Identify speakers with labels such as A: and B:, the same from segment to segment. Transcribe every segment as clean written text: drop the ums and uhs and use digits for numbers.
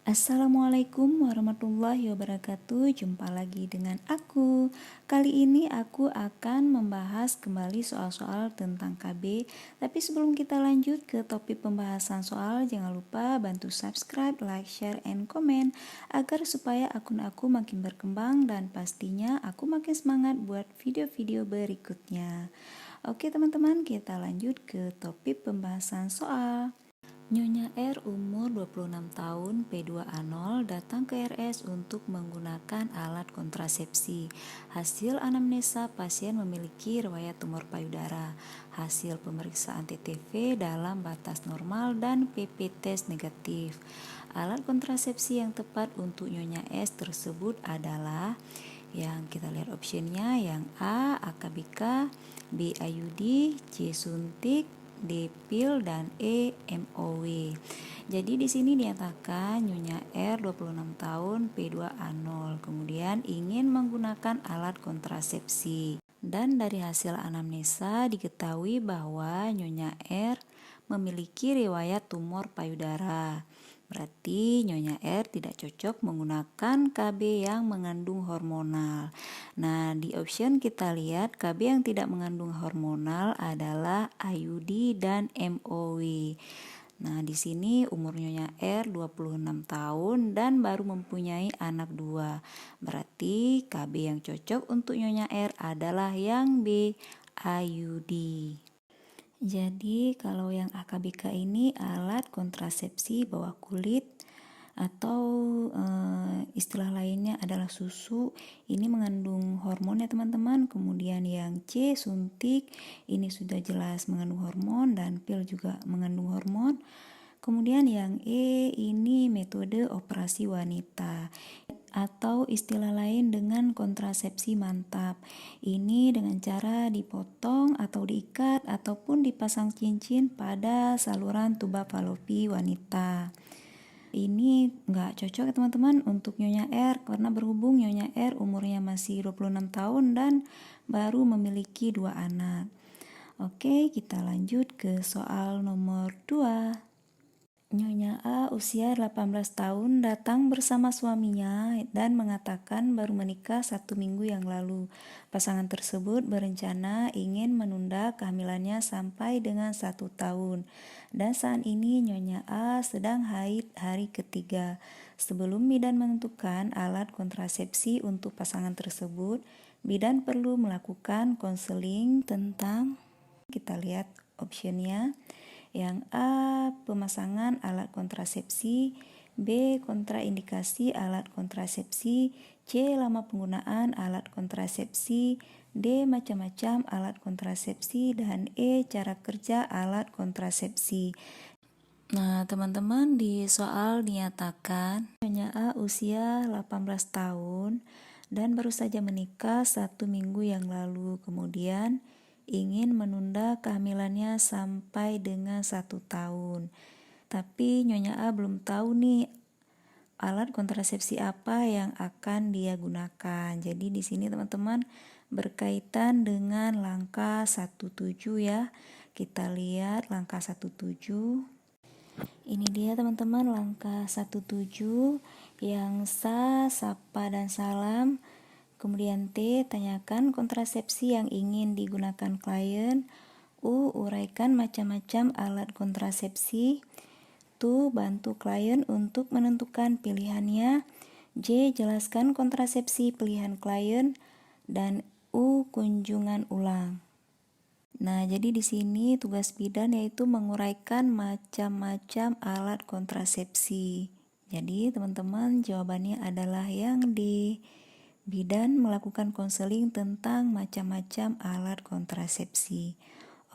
A: Assalamualaikum warahmatullahi wabarakatuh. Jumpa lagi dengan aku. Kali ini aku akan membahas kembali soal-soal tentang KB. Tapi sebelum kita lanjut ke topik pembahasan soal, jangan lupa bantu subscribe, like, share, and comment agar supaya akun aku makin berkembang dan pastinya aku makin semangat buat video-video berikutnya. Oke teman-teman, kita lanjut ke topik pembahasan soal. Nyonya R umur 26 tahun P2A0 datang ke RS untuk menggunakan alat kontrasepsi. Hasil anamnesa pasien memiliki riwayat tumor payudara. Hasil pemeriksaan TTV dalam batas normal dan PP test negatif. Alat kontrasepsi yang tepat untuk Nyonya S tersebut adalah yang kita lihat optionnya yang A. AKBK, B. IUD, C. Suntik, D. Pil, dan E. MOW. Jadi di sini dinyatakan Nyonya R 26 tahun P2A0 kemudian ingin menggunakan alat kontrasepsi. Dan dari hasil anamnesa diketahui bahwa Nyonya R memiliki riwayat tumor payudara. Berarti Nyonya R tidak cocok menggunakan KB yang mengandung hormonal. Nah, di option kita lihat KB yang tidak mengandung hormonal adalah IUD dan MOW. Nah, di sini umur Nyonya R 26 tahun dan baru mempunyai anak 2. Berarti KB yang cocok untuk Nyonya R adalah yang B, IUD. Jadi kalau yang AKBK ini alat kontrasepsi bawah kulit atau istilah lainnya adalah susu, ini mengandung hormon ya teman-teman. Kemudian yang C suntik, ini sudah jelas mengandung hormon, dan pil juga mengandung hormon. Kemudian yang E ini metode operasi wanita atau istilah lain dengan kontrasepsi mantap. Ini dengan cara dipotong atau diikat ataupun dipasang cincin pada saluran tuba falopi wanita. Ini nggak cocok ya teman-teman untuk Nyonya R karena berhubung Nyonya R umurnya masih 26 tahun dan baru memiliki 2 anak. Oke, kita lanjut ke soal nomor 2. Nyonya A usia 18 tahun datang bersama suaminya dan mengatakan baru menikah 1 minggu yang lalu. Pasangan tersebut berencana ingin menunda kehamilannya sampai dengan 1 tahun. Dan saat ini Nyonya A sedang haid hari ketiga. Sebelum bidan menentukan alat kontrasepsi untuk pasangan tersebut, bidan perlu melakukan konseling tentang, kita lihat optionnya. Yang A. Pemasangan alat kontrasepsi, B. Kontraindikasi alat kontrasepsi, C. Lama penggunaan alat kontrasepsi, D. Macam-macam alat kontrasepsi, dan E. Cara kerja alat kontrasepsi. Nah teman-teman, di soal dinyatakan Nyonya A usia 18 tahun dan baru saja menikah 1 minggu yang lalu. Kemudian ingin menunda kehamilannya sampai dengan 1 tahun. Tapi Nyonya A belum tahu nih alat kontrasepsi apa yang akan dia gunakan. Jadi di sini teman-teman berkaitan dengan langkah 17 ya. Kita lihat langkah 17. Ini dia teman-teman langkah 17 yang sa, sapa, dan salam. Kemudian T, tanyakan kontrasepsi yang ingin digunakan klien. U, uraikan macam-macam alat kontrasepsi. Tu, bantu klien untuk menentukan pilihannya. J, jelaskan kontrasepsi pilihan klien. Dan U, kunjungan ulang. Nah, jadi di sini tugas bidan yaitu menguraikan macam-macam alat kontrasepsi. Jadi teman-teman jawabannya adalah yang D. Bidan melakukan konseling tentang macam-macam alat kontrasepsi.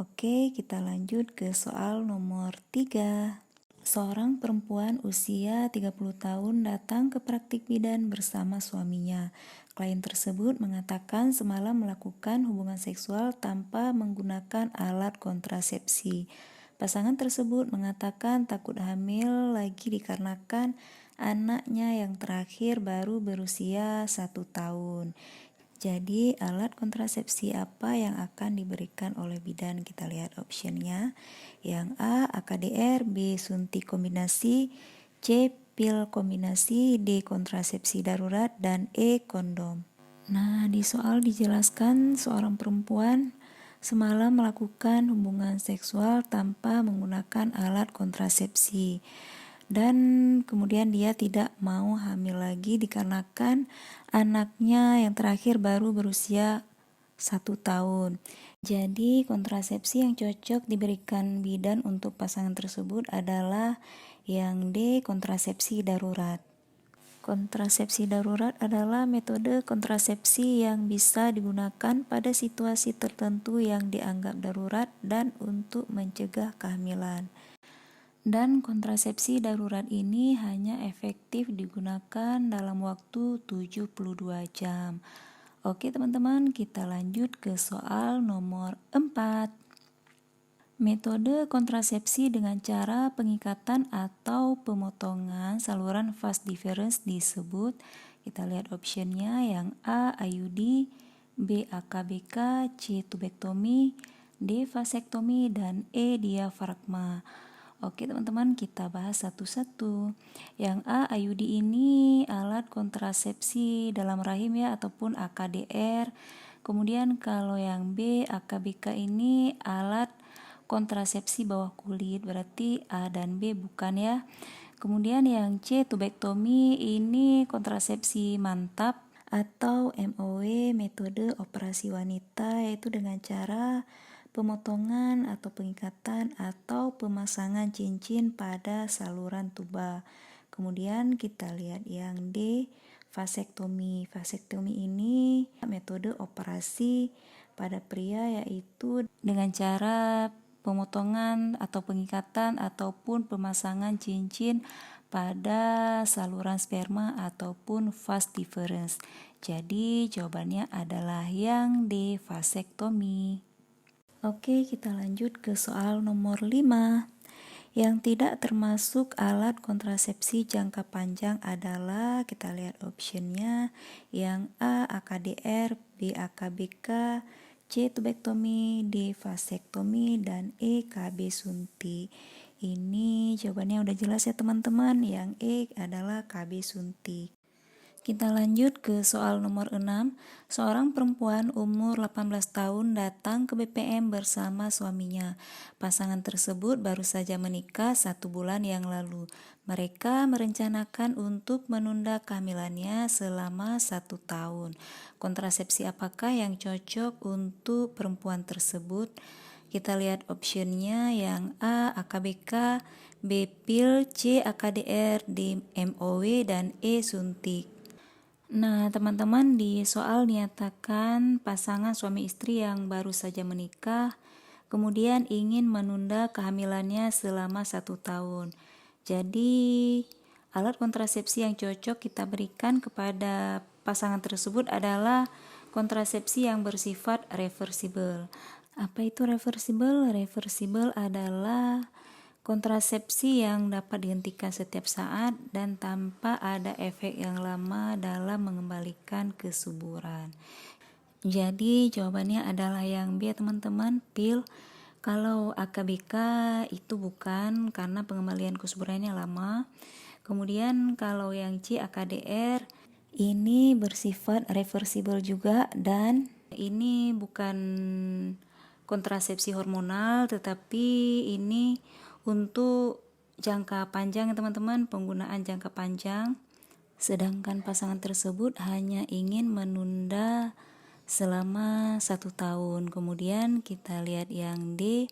A: Oke, kita lanjut ke soal nomor 3. Seorang perempuan usia 30 tahun datang ke praktik bidan bersama suaminya. Klien tersebut mengatakan semalam melakukan hubungan seksual tanpa menggunakan alat kontrasepsi. Pasangan tersebut mengatakan takut hamil lagi dikarenakan anaknya yang terakhir baru berusia 1 tahun. Jadi alat kontrasepsi apa yang akan diberikan oleh bidan? Kita lihat optionnya. Yang A, AKDR, B, suntik kombinasi, C, pil kombinasi, D kontrasepsi darurat, dan E kondom. Nah, di soal dijelaskan seorang perempuan semalam melakukan hubungan seksual tanpa menggunakan alat kontrasepsi. Dan kemudian dia tidak mau hamil lagi dikarenakan anaknya yang terakhir baru berusia 1 tahun. Jadi kontrasepsi yang cocok diberikan bidan untuk pasangan tersebut adalah yang D kontrasepsi darurat. Kontrasepsi darurat adalah metode kontrasepsi yang bisa digunakan pada situasi tertentu yang dianggap darurat dan untuk mencegah kehamilan. Dan kontrasepsi darurat ini hanya efektif digunakan dalam waktu 72 jam. Oke teman-teman, kita lanjut ke soal nomor 4. Metode kontrasepsi dengan cara pengikatan atau pemotongan saluran vas deferens disebut, kita lihat optionnya, yang A. IUD, B. AKBK, C. Tubektomi, D. Vasektomi, dan E. Diafragma. Oke teman-teman, kita bahas satu-satu. Yang A, IUD ini alat kontrasepsi dalam rahim ya, ataupun AKDR. Kemudian kalau yang B, AKBK ini alat kontrasepsi bawah kulit, berarti A dan B bukan ya. Kemudian yang C, tubektomi ini kontrasepsi mantap atau MOW, metode operasi wanita, yaitu dengan cara pemotongan atau pengikatan atau pemasangan cincin pada saluran tuba. Kemudian kita lihat yang D, vasektomi. Vasektomi ini metode operasi pada pria, yaitu dengan cara pemotongan atau pengikatan ataupun pemasangan cincin pada saluran sperma ataupun vas deferens. Jadi jawabannya adalah yang D, vasektomi. Oke, kita lanjut ke soal nomor 5. Yang tidak termasuk alat kontrasepsi jangka panjang adalah, kita lihat optionnya, yang A. AKDR, B. AKBK, C. Tubektomi, D. Vasektomi, dan E. KB suntik. Ini jawabannya udah jelas ya teman-teman, yang E adalah KB suntik. Kita lanjut ke soal nomor 6. Seorang perempuan umur 18 tahun datang ke BPM bersama suaminya. Pasangan tersebut baru saja menikah 1 bulan yang lalu. Mereka merencanakan untuk menunda kehamilannya selama 1 tahun. Kontrasepsi apakah yang cocok untuk perempuan tersebut? Kita lihat optionnya, yang A. AKBK, B. pil, C. AKDR, D. MOW, dan E. suntik. Nah, teman-teman, di soal dinyatakan pasangan suami istri yang baru saja menikah, kemudian ingin menunda kehamilannya selama 1 tahun. Jadi, alat kontrasepsi yang cocok kita berikan kepada pasangan tersebut adalah kontrasepsi yang bersifat reversible. Apa itu reversible? Reversible adalah kontrasepsi yang dapat dihentikan setiap saat dan tanpa ada efek yang lama dalam mengembalikan kesuburan. Jadi jawabannya adalah yang B teman-teman, pil. Kalau AKBK itu bukan, karena pengembalian kesuburannya lama. Kemudian kalau yang C, AKDR, ini bersifat reversible juga, dan ini bukan kontrasepsi hormonal, tetapi ini untuk jangka panjang ya teman-teman, penggunaan jangka panjang. Sedangkan pasangan tersebut hanya ingin menunda selama 1 tahun. Kemudian kita lihat yang D,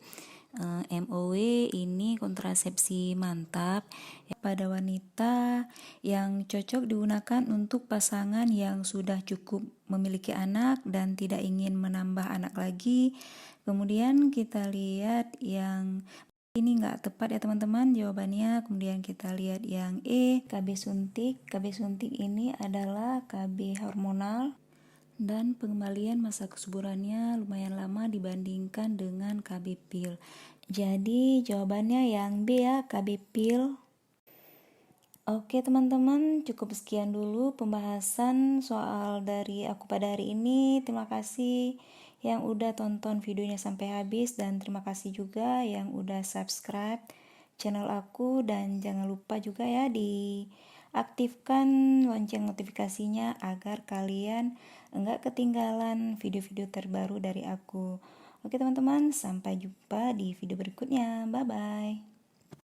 A: MOW ini kontrasepsi mantap pada wanita yang cocok digunakan untuk pasangan yang sudah cukup memiliki anak dan tidak ingin menambah anak lagi. Kemudian kita lihat yang ini nggak tepat ya teman-teman jawabannya. Kemudian kita lihat yang E, KB suntik. KB suntik ini adalah KB hormonal dan pengembalian masa kesuburannya lumayan lama dibandingkan dengan KB pil. Jadi jawabannya yang B ya, KB pil. Oke teman-teman, cukup sekian dulu pembahasan soal dari aku pada hari ini. Terima kasih yang udah tonton videonya sampai habis, dan terima kasih juga yang udah subscribe channel aku, dan jangan lupa juga ya diaktifkan lonceng notifikasinya agar kalian enggak ketinggalan video-video terbaru dari aku. Oke teman-teman, sampai jumpa di video berikutnya. Bye bye.